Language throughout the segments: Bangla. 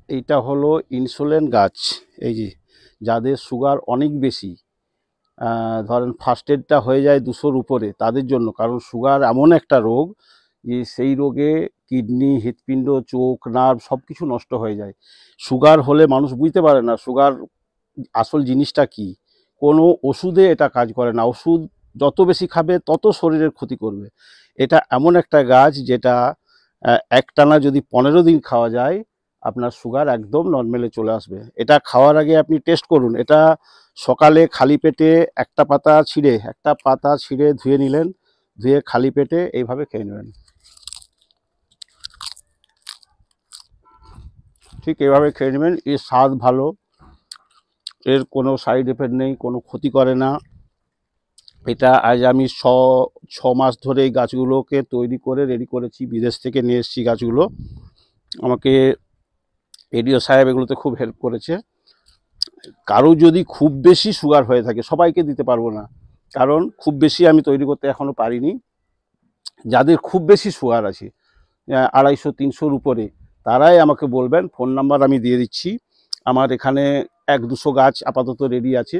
এইটা হলো ইনসুলিন গাছ। এই যে যাদের সুগার অনেক বেশি, ধরেন ফার্স্ট এডটা হয়ে যায় 200-র উপরে, তাদের জন্য। কারণ সুগার এমন একটা রোগ যে সেই রোগে কিডনি, হৃৎপিণ্ড, চোখ, নার্ভ সব কিছু নষ্ট হয়ে যায়। সুগার হলে মানুষ বুঝতে পারে না সুগার আসল জিনিসটা কি। কোনো ওষুধে এটা কাজ করে না। ওষুধ যত বেশি খাবে তত শরীরের ক্ষতি করবে। এটা এমন একটা গাছ যেটা একটানা যদি 15 দিন খাওয়া যায়, আপনার সুগার একদম নর্মালে চলে আসবে। এটা খাওয়ার আগে আপনি টেস্ট করুন। এটা সকালে খালি পেটে একটা পাতা ছিঁড়ে ধুয়ে নিলেন, ধুয়ে খালি পেটে এইভাবে খেয়ে নেবেন। ঠিক এইভাবে খেয়ে নেবেন। এর স্বাদ ভালো, এর কোনো সাইড এফেক্ট নেই, কোনো ক্ষতি করে না। এটা আজ আমি 6 মাস ধরে এই গাছগুলোকে তৈরি করে রেডি করেছি। বিদেশ থেকে নিয়ে এসেছি গাছগুলো। আমাকে এডিও সাহেব এগুলোতে খুব হেল্প করেছে। কারো যদি খুব বেশি সুগার হয়ে থাকে, সবাইকে দিতে পারবো না, কারণ খুব বেশি আমি তৈরি করতে এখনও পারিনি। যাদের খুব বেশি সুগার আছে, 250-300-র উপরে, তারাই আমাকে বলবেন। ফোন নাম্বার আমি দিয়ে দিচ্ছি। আমার এখানে 100-200 গাছ আপাতত রেডি আছে।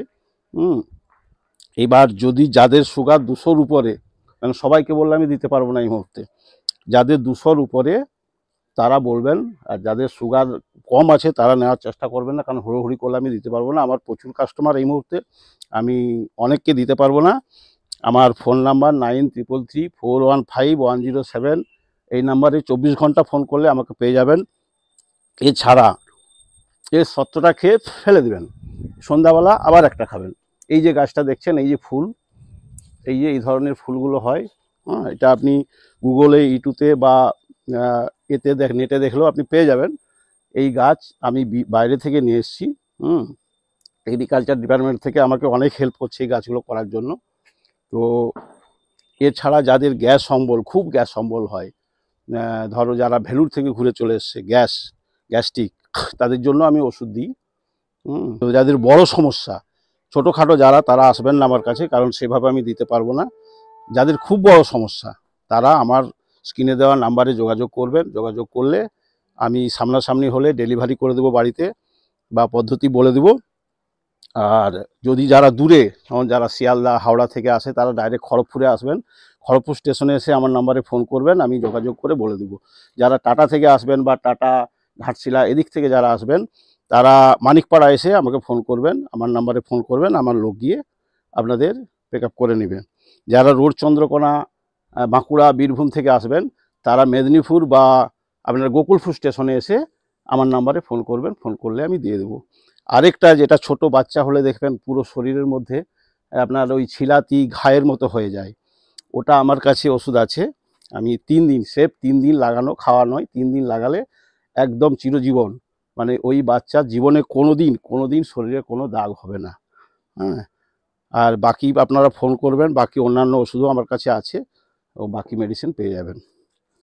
এবার যদি যাদের সুগার 200-র উপরে, কারণ সবাইকে বললে আমি দিতে পারবো না এই মুহূর্তে, যাদের 200-র উপরে তারা বলবেন। আর যাদের সুগার কম আছে তারা নেওয়ার চেষ্টা করবেন না, কারণ হুড়োহুড়ি করলে আমি দিতে পারবো না। আমার প্রচুর কাস্টমার এই মুহূর্তে, আমি অনেককে দিতে পারবো না। আমার ফোন নাম্বার 9333415107। এই নাম্বারে 24 ঘন্টা ফোন করলে আমাকে পেয়ে যাবেন। এছাড়া এর সত্ত্বটা খেয়ে ফেলে দেবেন, সন্ধ্যাবেলা আবার একটা খাবেন। এই যে গাছটা দেখছেন, এই যে ফুল, এই ধরনের ফুলগুলো হয়। এটা আপনি গুগলে, ইউটিউবে বা এতে নেটে দেখলেও আপনি পেয়ে যাবেন। এই গাছ আমি বাইরে থেকে নিয়ে এসেছি। এগ্রিকালচার ডিপার্টমেন্ট থেকে আমাকে অনেক হেল্প করছে এই গাছগুলো করার জন্য। তো এছাড়া যাদের গ্যাস অম্বল, খুব গ্যাস অম্বল হয়, ধরো যারা ভেলুর থেকে ঘুরে চলে এসছে, গ্যাস্ট্রিক, তাদের জন্য আমি ওষুধ দিই। তো যাদের বড় সমস্যা, ছোটোখাটো যারা, তারা আসবেন না আমার কাছে, কারণ সেভাবে আমি দিতে পারবো না। যাদের খুব বড় সমস্যা তারা আমার স্ক্রিনে দেওয়া নাম্বারে যোগাযোগ করবেন। যোগাযোগ করলে আমি সামনাসামনি হলে ডেলিভারি করে দেবো বাড়িতে, বা পদ্ধতি বলে দেবো। আর যদি যারা দূরে, যেমন যারা শিয়ালদা, হাওড়া থেকে আসে, তারা ডাইরেক্ট খড়গপুরে আসবেন। খড়গপুর স্টেশনে এসে আমার নাম্বারে ফোন করবেন, আমি যোগাযোগ করে বলে দেবো। যারা টাটা থেকে আসবেন বা টাটা, ঘাটশিলা এদিক থেকে যারা আসবেন, তারা মানিকপাড়া এসে আমাকে ফোন করবেন, আমার নাম্বারে ফোন করবেন, আমার লোক গিয়ে আপনাদের পিক আপ করে নেবেন। যারা রোড চন্দ্রকোনা, বাঁকুড়া, বীরভূম থেকে আসবেন, তারা মেদিনীপুর বা আপনার গোকুলপুর স্টেশনে এসে আমার নাম্বারে ফোন করবেন। ফোন করলে আমি দিয়ে দেবো। আরেকটা, যেটা ছোট বাচ্চা হলে দেখবেন পুরো শরীরের মধ্যে আপনার ওই ছিলাতি ঘায়ের মতো হয়ে যায়, ওটা আমার কাছে ওষুধ আছে। আমি 3 দিন, সেফ 3 দিন লাগানো, খাওয়া নয়, 3 দিন লাগালে একদম চিরজীবন, মানে ওই বাচ্চার জীবনে কোনো দিন শরীরে কোনো দাগ হবে না। হ্যাঁ, আর বাকি আপনারা ফোন করবেন, বাকি অন্যান্য ওষুধও আমার কাছে আছে, ও বাকি মেডিসিন পেয়ে যাবেন।